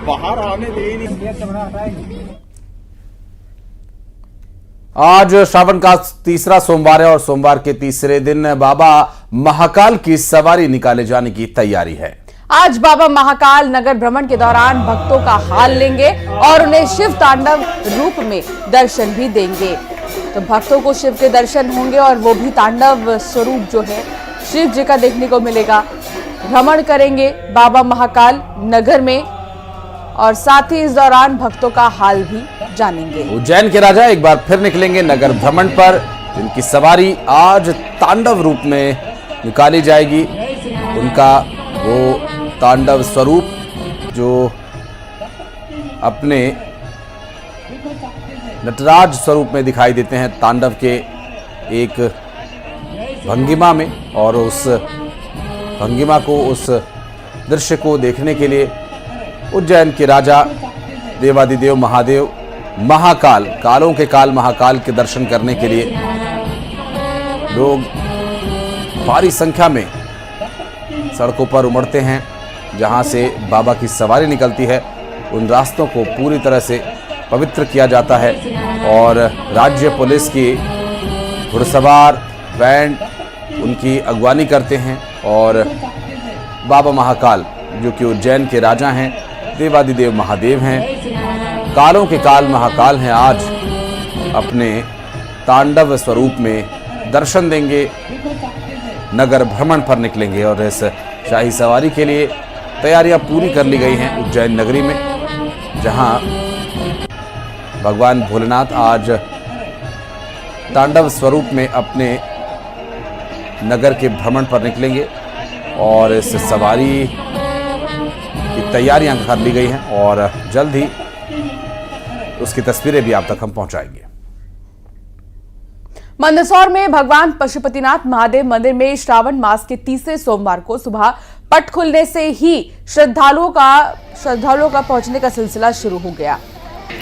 बाहर आने दे नहीं। आज श्रावण का तीसरा सोमवार है और सोमवार के तीसरे दिन बाबा महाकाल की सवारी निकाले जाने की तैयारी है। आज बाबा महाकाल नगर भ्रमण के दौरान भक्तों का हाल लेंगे और उन्हें शिव तांडव रूप में दर्शन भी देंगे। तो भक्तों को शिव के दर्शन होंगे और वो भी तांडव स्वरूप जो है शिव जी का देखने को मिलेगा। भ्रमण करेंगे बाबा महाकाल नगर में और साथ ही इस दौरान भक्तों का हाल भी जानेंगे। उज्जैन के राजा एक बार फिर निकलेंगे नगर भ्रमण पर, जिनकी सवारी आज तांडव रूप में निकाली जाएगी। उनका वो तांडव स्वरूप जो अपने नटराज स्वरूप में दिखाई देते हैं, तांडव के एक भंगिमा में, और उस भंगिमा को, उस दृश्य को देखने के लिए उज्जैन के राजा देवादिदेव महादेव महाकाल, कालों के काल महाकाल के दर्शन करने के लिए लोग भारी संख्या में सड़कों पर उमड़ते हैं। जहां से बाबा की सवारी निकलती है, उन रास्तों को पूरी तरह से पवित्र किया जाता है और राज्य पुलिस की घुड़सवार बैंड उनकी अगवानी करते हैं। और बाबा महाकाल जो कि उज्जैन के राजा हैं, देवादिदेव महादेव हैं, कालों के काल महाकाल हैं, आज अपने तांडव स्वरूप में दर्शन देंगे, नगर भ्रमण पर निकलेंगे। और इस शाही सवारी के लिए तैयारियां पूरी कर ली गई हैं उज्जैन नगरी में, जहां भगवान भोलेनाथ आज तांडव स्वरूप में अपने नगर के भ्रमण पर निकलेंगे और इस सवारी की तैयारियां कर ली गई हैं और जल्द ही उसकी तस्वीरें भी आप तक हम पहुंचाएंगे। मंदसौर में भगवान पशुपतिनाथ महादेव मंदिर में श्रावण मास के तीसरे सोमवार को सुबह पट खुलने से ही श्रद्धालुओं का पहुंचने का सिलसिला शुरू हो गया।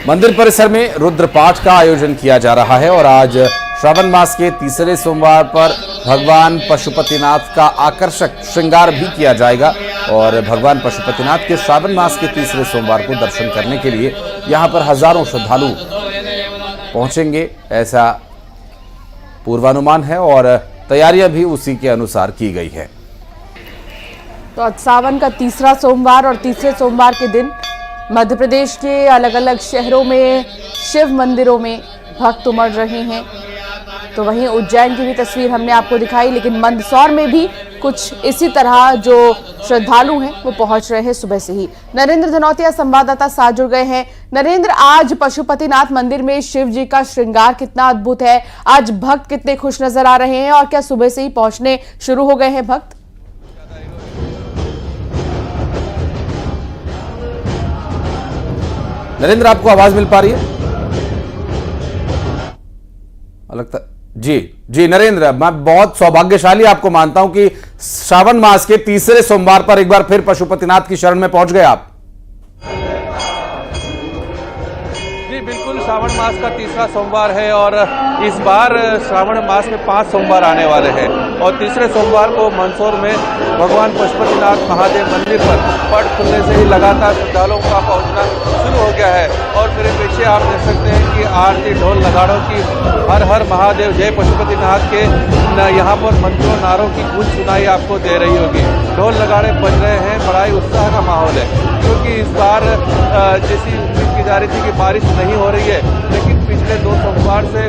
मंदिर परिसर में रुद्र पाठ का आयोजन किया जा रहा है और आज श्रावण मास के तीसरे सोमवार पर भगवान पशुपतिनाथ का आकर्षक श्रृंगार भी किया जाएगा। और भगवान पशुपतिनाथ के श्रावण मास के तीसरे सोमवार को दर्शन करने के लिए यहां पर हजारों श्रद्धालु पहुंचेंगे, ऐसा पूर्वानुमान है और तैयारियां भी उसी के अनुसार की गई है। तो आज सावन का तीसरा सोमवार और तीसरे सोमवार के दिन मध्य प्रदेश के अलग अलग शहरों में शिव मंदिरों में भक्त उमड़ रहे हैं। तो वहीं उज्जैन की भी तस्वीर हमने आपको दिखाई, लेकिन मंदसौर में भी कुछ इसी तरह जो श्रद्धालु हैं वो पहुंच रहे हैं सुबह से ही। नरेंद्र धनौतिया संवाददाता साथ जुड़ गए हैं। नरेंद्र, आज पशुपतिनाथ मंदिर में शिव जी का श्रृंगार कितना अद्भुत है, आज भक्त कितने खुश नजर आ रहे हैं और क्या सुबह से ही पहुंचने शुरू हो गए हैं भक्त? नरेंद्र, आपको आवाज मिल पा रही है? लगता जी नरेंद्र, मैं बहुत सौभाग्यशाली आपको मानता हूं कि श्रावण मास के तीसरे सोमवार पर एक बार फिर पशुपतिनाथ की शरण में पहुंच गए आप। जी बिल्कुल, श्रावण मास का तीसरा सोमवार है और इस बार श्रावण मास में 5 सोमवार आने वाले हैं और तीसरे सोमवार को मंदसौर में भगवान पशुपतिनाथ महादेव मंदिर पर पट खुलने से ही लगातार श्रद्धालुओं का पहुंचना शुरू हो गया है। और मेरे पीछे आप देख सकते हैं कि आरती ढोल नगाड़ों की हर हर महादेव जय पशुपतिनाथ के यहाँ पर मंत्रों नारों की गूंज सुनाई आपको दे रही होगी। ढोल नगाड़े बज रहे हैं, बड़ा ही उत्साह का माहौल है, क्योंकि इस बार जैसी उम्मीद की जा रही थी कि बारिश नहीं हो रही है, लेकिन पिछले 2 सोमवार से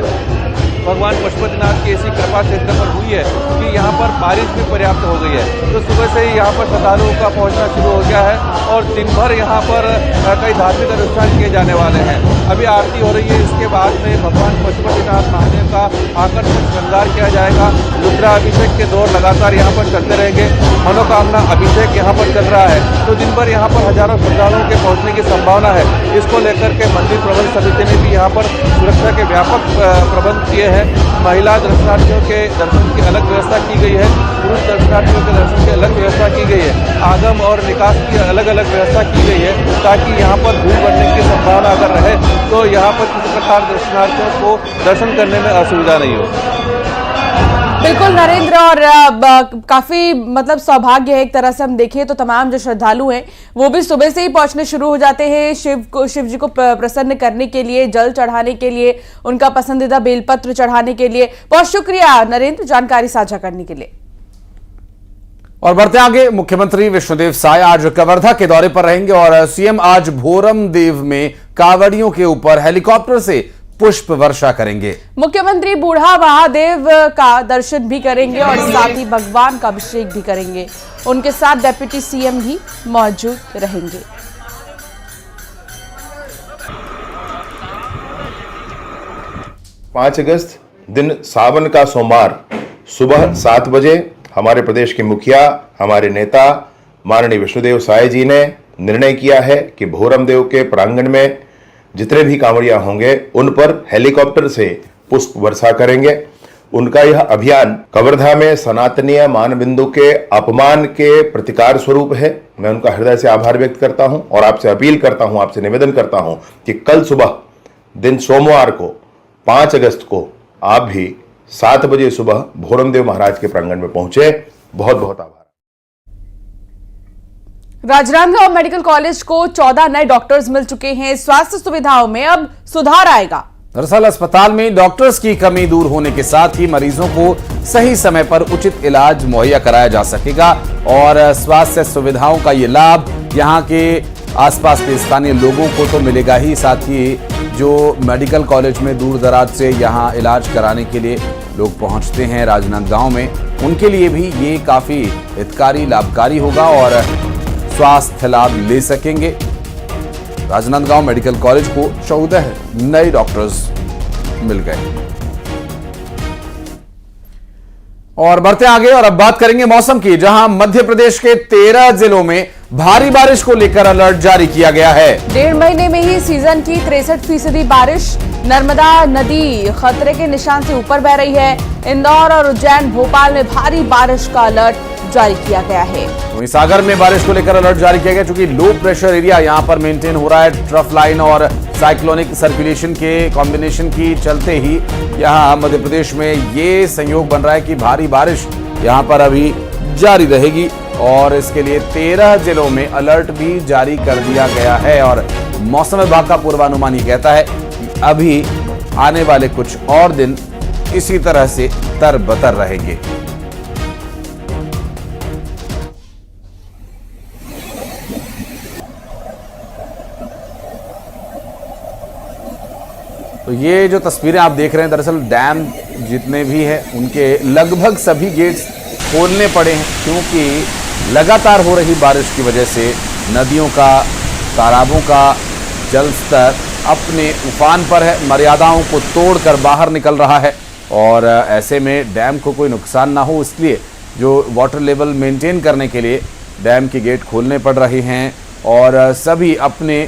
भगवान पशुपतिनाथ की ऐसी कृपा क्षेत्र पर हुई है कि यहाँ पर बारिश भी पर्याप्त हो गई है। तो सुबह से ही यहाँ पर श्रद्धालुओं का पहुँचना शुरू हो गया है और दिन भर यहाँ पर कई धार्मिक अनुष्ठान किए जाने वाले हैं। अभी आरती हो रही है, इसके बाद में भगवान पशुपतिनाथ महादेव का आकर्षक श्रृंगार किया जाएगा। रुद्राभिषेक के दौर लगातार यहाँ पर चलते रहेंगे, मनोकामना अभिषेक यहाँ पर चल रहा है। तो दिन भर यहाँ पर हजारों श्रद्धालुओं के पहुँचने की संभावना है। इसको लेकर के मंदिर प्रबंध समिति ने भी यहाँ पर सुरक्षा के व्यापक प्रबंध किए हैं। महिला दर्शनार्थियों के दर्शन की अलग व्यवस्था की गई है, पुरुष दर्शनार्थियों के दर्शन की अलग व्यवस्था की गई है, आगम और निकास की अलग अलग व्यवस्था की गई है, ताकि यहाँ पर भीड़ बढ़ने की संभावना अगर रहे तो यहाँ पर किसी प्रकार दर्शनार्थियों को दर्शन करने में असुविधा नहीं हो। बिल्कुल नरेंद्र, और काफी मतलब सौभाग्य है एक तरह से हम देखें तो तमाम जो श्रद्धालु हैं वो भी सुबह से ही पहुंचने शुरू हो जाते हैं शिव जी को प्रसन्न करने के लिए, जल चढ़ाने के लिए, उनका पसंदीदा बेलपत्र चढ़ाने के लिए। बहुत शुक्रिया नरेंद्र जानकारी साझा करने के लिए। और बढ़ते आगे, मुख्यमंत्री विष्णुदेव साय आज कवर्धा के दौरे पर रहेंगे और सीएम आज भोरम देव में कांवड़ियों के ऊपर हेलीकॉप्टर से पुष्प वर्षा करेंगे। मुख्यमंत्री बूढ़ा महादेव का दर्शन भी करेंगे और साथ ही भगवान का अभिषेक भी करेंगे। उनके साथ डिप्टी सीएम भी मौजूद रहेंगे। 5 अगस्त दिन सावन का सोमवार सुबह 7 बजे हमारे प्रदेश के मुखिया, हमारे नेता माननीय विष्णुदेव साय जी ने निर्णय किया है कि भोरम देव के प्रांगण में जितने भी कांवड़िया होंगे उन पर हेलीकॉप्टर से पुष्प वर्षा करेंगे। उनका यह अभियान कवर्धा में सनातनीय मानबिंदु के अपमान के प्रतिकार स्वरूप है। मैं उनका हृदय से आभार व्यक्त करता हूं और आपसे अपील करता हूं, आपसे निवेदन करता हूं कि कल सुबह दिन सोमवार को 5 अगस्त को आप भी 7 बजे सुबह भोरम देव महाराज के प्रांगण में पहुंचे। बहुत बहुत आभार। राजनांदगांव मेडिकल कॉलेज को 14 नए डॉक्टर्स मिल चुके हैं। स्वास्थ्य सुविधाओं में अब सुधार आएगा। दरअसल अस्पताल में डॉक्टर्स की कमी दूर होने के साथ ही मरीजों को सही समय पर उचित इलाज मुहैया कराया जा सकेगा और स्वास्थ्य सुविधाओं का ये लाभ यहां के आसपास के स्थानीय लोगों को तो मिलेगा ही, साथ ही जो मेडिकल कॉलेज में दूर दराज से यहां इलाज कराने के लिए लोग पहुंचते हैं राजनांदगांव में, उनके लिए भी ये काफी हितकारी लाभकारी होगा और स्वास्थ्य लाभ ले सकेंगे। राजनांदगांव मेडिकल कॉलेज को 14 नए डॉक्टर्स मिल गए। और बढ़ते आगे और अब बात करेंगे मौसम की, जहां मध्य प्रदेश के 13 जिलों में भारी बारिश को लेकर अलर्ट जारी किया गया है। 1.5 महीने में ही सीजन की 63% बारिश। नर्मदा नदी खतरे के निशान से ऊपर बह रही है। इंदौर और उज्जैन, भोपाल में भारी बारिश का अलर्ट जारी किया गया है। वहीं सागर में बारिश को लेकर अलर्ट जारी किया गया, क्योंकि लो प्रेशर एरिया यहां पर मेंटेन हो रहा है। ट्रफ लाइन और साइक्लोनिक सर्कुलेशन के कॉम्बिनेशन की चलते ही यहां मध्य प्रदेश में ये संयोग बन रहा है कि भारी बारिश यहां पर अभी जारी रहेगी और इसके लिए 13 जिलों में अलर्ट भी जारी कर दिया गया है। और मौसम विभाग का पूर्वानुमान ये कहता है कि अभी आने वाले कुछ और दिन इसी तरह से तरबतर रहेंगे। तो ये जो तस्वीरें आप देख रहे हैं, दरअसल डैम जितने भी हैं उनके लगभग सभी गेट्स खोलने पड़े हैं, क्योंकि लगातार हो रही बारिश की वजह से नदियों का, तालाबों का जल स्तर अपने उफान पर है, मर्यादाओं को तोड़कर बाहर निकल रहा है और ऐसे में डैम को कोई नुकसान ना हो, इसलिए जो वाटर लेवल मेंटेन करने के लिए डैम के गेट खोलने पड़ रहे हैं और सभी अपने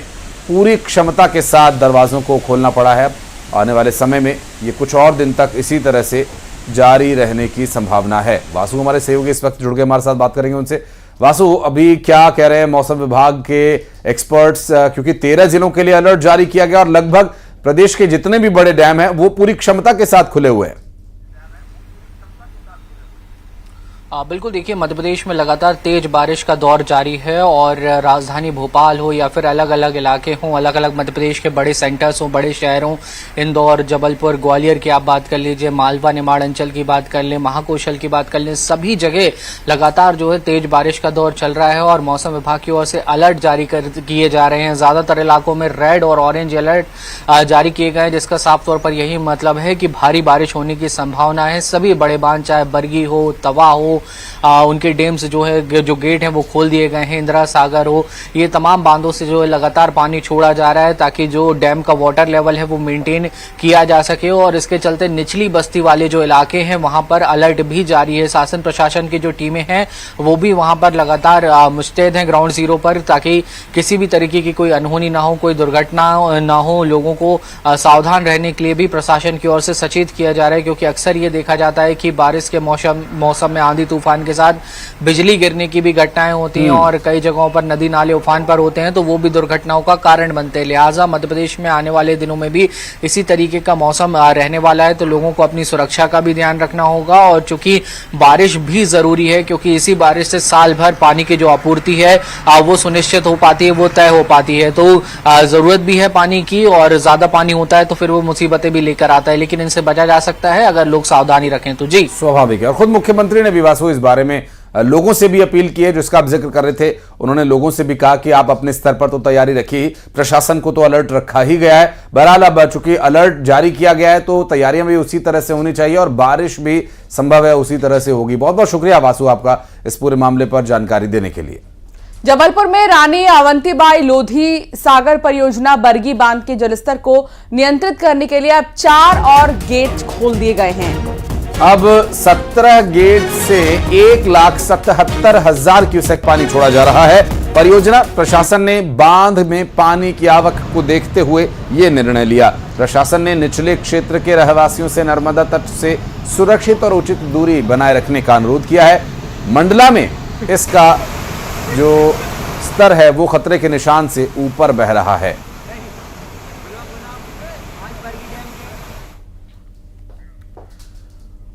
पूरी क्षमता के साथ दरवाज़ों को खोलना पड़ा है। आने वाले समय में ये कुछ और दिन तक इसी तरह से जारी रहने की संभावना है। वासु हमारे सहयोगी इस वक्त जुड़ गए हमारे साथ, बात करेंगे उनसे। वासु, अभी क्या कह रहे हैं मौसम विभाग के एक्सपर्ट्स, क्योंकि 13 जिलों के लिए अलर्ट जारी किया गया और लगभग प्रदेश के जितने भी बड़े डैम हैं वो पूरी क्षमता के साथ खुले हुए हैं। बिल्कुल, देखिए मध्य प्रदेश में लगातार तेज बारिश का दौर जारी है और राजधानी भोपाल हो या फिर अलग अलग इलाके हों, अलग अलग मध्य प्रदेश के बड़े सेंटर्स हों, बड़े शहरों, इंदौर, जबलपुर, ग्वालियर की आप बात कर लीजिए, मालवा निमाड़ अंचल की बात कर लें, महाकौशल की बात कर लें, सभी जगह लगातार जो है तेज बारिश का दौर चल रहा है और मौसम विभाग की ओर से अलर्ट जारी किए जा रहे हैं। ज्यादातर इलाकों में रेड और ऑरेंज अलर्ट जारी किए गए हैं, जिसका साफ तौर पर यही मतलब है कि भारी बारिश होने की संभावना है। सभी बड़े बांध, चाहे बरगी हो, तवा हो, उनके डैम्स जो है, जो गेट हैं वो खोल दिए गए हैं। इंदिरा सागर हो, ये तमाम बांधों से जो है लगातार पानी छोड़ा जा रहा है ताकि जो डैम का वाटर लेवल है वो मेंटेन किया जा सके और इसके चलते निचली बस्ती वाले जो इलाके हैं वहां पर अलर्ट भी जारी है। शासन प्रशासन की जो टीमें हैं वो भी वहां पर लगातार मुस्तैद हैं ग्राउंड जीरो पर, ताकि किसी भी तरीके की कोई अनहोनी ना हो, कोई दुर्घटना ना हो। लोगों को सावधान रहने के लिए भी प्रशासन की ओर से सचेत किया जा रहा है, क्योंकि अक्सर ये देखा जाता है कि बारिश के मौसम में, आंधी तूफान के साथ बिजली गिरने की भी घटनाएं होती हैं और कई जगहों पर नदी नाले उफान पर होते हैं, तो वो भी दुर्घटनाओं का कारण बनते हैं। लिहाजा मध्य प्रदेश में आने वाले दिनों में भी इसी तरीके का मौसम रहने वाला है, तो लोगों को अपनी सुरक्षा का भी ध्यान रखना होगा। और चूंकि बारिश भी जरूरी है, क्योंकि इसी बारिश से साल भर पानी की जो आपूर्ति है वो सुनिश्चित हो पाती है, वो तय हो पाती है। तो जरूरत भी है पानी की, और ज्यादा पानी होता है तो फिर वो मुसीबतें भी लेकर आता है, लेकिन इनसे बचा जा सकता है अगर लोग सावधानी रखें तो। जी स्वाभाविक है। और खुद मुख्यमंत्री ने भी वासु इस बारे में लोगों से भी अपील की है, जिसका आप जिक्र कर रहे थे। उन्होंने लोगों से भी कहा कि आप अपने स्तर पर तो तैयारी रखिए, प्रशासन को तो अलर्ट रखा ही गया है। बहरहाल अब चूंकि अलर्ट जारी किया गया है तो तैयारियां भी उसी तरह से होनी चाहिए और बारिश भी संभव है उसी तरह से होगी। बहुत बहुत शुक्रिया वासु आपका इस पूरे मामले पर जानकारी देने के लिए। जबलपुर में रानी अवंतीबाई लोधी सागर परियोजना बरगी बांध के जलस्तर को नियंत्रित करने के लिए अब 4 और गेट खोल दिए गए हैं। अब 17 गेट से 1,77,000 क्यूसेक पानी छोड़ा जा रहा है। परियोजना प्रशासन ने बांध में पानी की आवक को देखते हुए यह निर्णय लिया। प्रशासन ने निचले क्षेत्र के रहवासियों से नर्मदा तट से सुरक्षित और उचित दूरी बनाए रखने का अनुरोध किया है। मंडला में इसका जो स्तर है वो खतरे के निशान से ऊपर बह रहा है।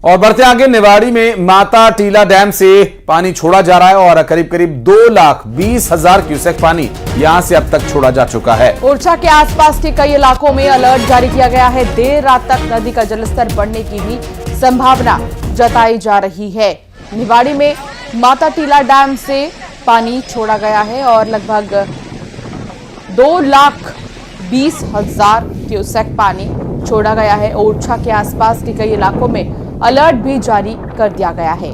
और बढ़ते आगे, निवाड़ी में माता टीला डैम से पानी छोड़ा जा रहा है और करीब करीब 2,20,000 क्यूसेक पानी यहां से अब तक छोड़ा जा चुका है। ओरछा के आसपास के कई इलाकों में अलर्ट जारी किया गया है। देर रात तक नदी का जलस्तर बढ़ने की भी संभावना जताई जा रही है। निवाड़ी में माता टीला डैम से पानी छोड़ा गया है और लगभग 2,20,000 क्यूसेक पानी छोड़ा गया है। ओरछा के आसपास के कई इलाकों में अलर्ट भी जारी कर दिया गया है।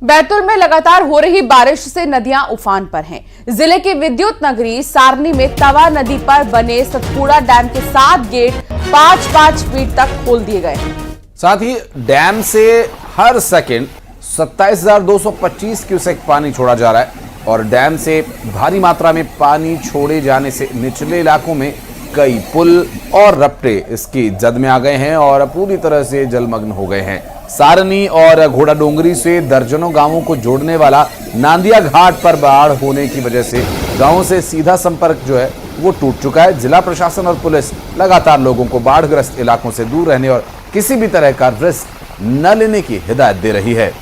बैतूल में लगातार हो रही बारिश से नदियां उफान पर हैं। जिले की विद्युत नगरी सारनी में तवा नदी पर बने सतपुड़ा डैम के 7 गेट 5-5 फीट तक खोल दिए गए हैं। साथ ही डैम से हर सेकंड 27,225 क्यूसेक पानी छोड़ा जा रहा है और डैम से भारी मात्रा में पानी छोड़े जाने से निचले इलाकों में कई पुल और रपटे इसकी जद में आ गए हैं और पूरी तरह से जलमग्न हो गए हैं। सारनी और घोड़ा डोंगरी से दर्जनों गांवों को जोड़ने वाला नांदिया घाट पर बाढ़ होने की वजह से गांवों से सीधा संपर्क जो है वो टूट चुका है। जिला प्रशासन और पुलिस लगातार लोगों को बाढ़ग्रस्त इलाकों से दूर रहने और किसी भी तरह का रिस्क न लेने की हिदायत दे रही है।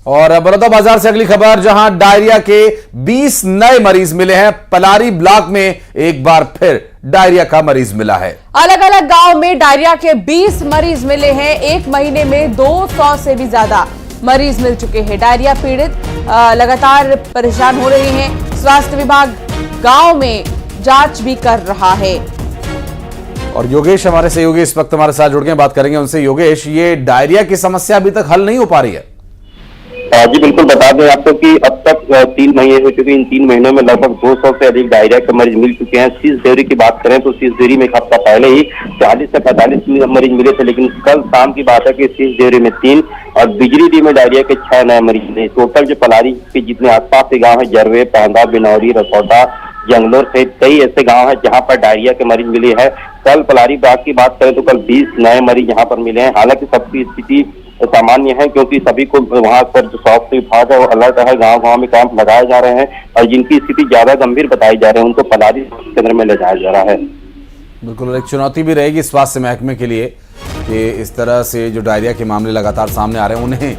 और बड़ौदा बाजार से अगली खबर, जहां डायरिया के 20 नए मरीज मिले हैं। पलारी ब्लॉक में एक बार फिर डायरिया का मरीज मिला है। अलग अलग गांव में डायरिया के 20 मरीज मिले हैं। एक महीने में 200 से भी ज्यादा मरीज मिल चुके हैं। डायरिया पीड़ित लगातार परेशान हो रहे हैं। स्वास्थ्य विभाग गांव में जांच भी कर रहा है। और योगेश हमारे सहयोगी इस वक्त हमारे साथ जुड़ गए, बात करेंगे उनसे। योगेश, ये डायरिया की समस्या अभी तक हल नहीं हो पा रही है? जी बिल्कुल, बता दें आपको कि अब तक 3 महीने हो चुके हैं। इन 3 महीनों में लगभग 200 से अधिक डायरिया के मरीज मिल चुके हैं। शीश देवरी की बात करें तो शीश देवरी में एक हफ्ता पहले ही 40 से 45 मरीज मिले थे, लेकिन कल शाम की बात है कि शीश देवरी में 3 और बिजलीडीह में डायरिया के 6 नए मरीज मिले। टोटल जो पलारी के जितने आसपास के गाँव है, जरवे, पहंदा, बिनौरी, रसौदा, जंगलोर सहित कई ऐसे गांव हैं जहां पर डायरिया के मरीज मिले हैं। कल पलारी बाग की बात करें तो कल 20 नए मरीज यहां पर मिले हैं। हालांकि सबकी स्थिति सामान्य है, क्योंकि सभी को वहां पर जो स्वास्थ्य विभाग है वो अलर्ट है। गांव-गांव में कैंप लगाए जा रहे हैं और जिनकी स्थिति ज्यादा गंभीर बताई जा रही है उनको पलारी केंद्र में ले जाया जा रहा है। बिल्कुल, एक चुनौती भी रहेगी स्वास्थ्य महकमे के लिए कि इस तरह से जो डायरिया के मामले लगातार सामने आ रहे हैं उन्हें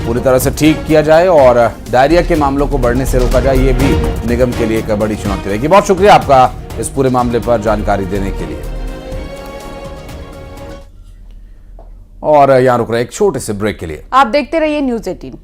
पूरी तरह से ठीक किया जाए और डायरिया के मामलों को बढ़ने से रोका जाए। ये भी निगम के लिए एक बड़ी चुनौती रहेगी। बहुत शुक्रिया आपका इस पूरे मामले पर जानकारी देने के लिए। और यहां रुक रहे एक छोटे से ब्रेक के लिए। आप देखते रहिए न्यूज़ 18।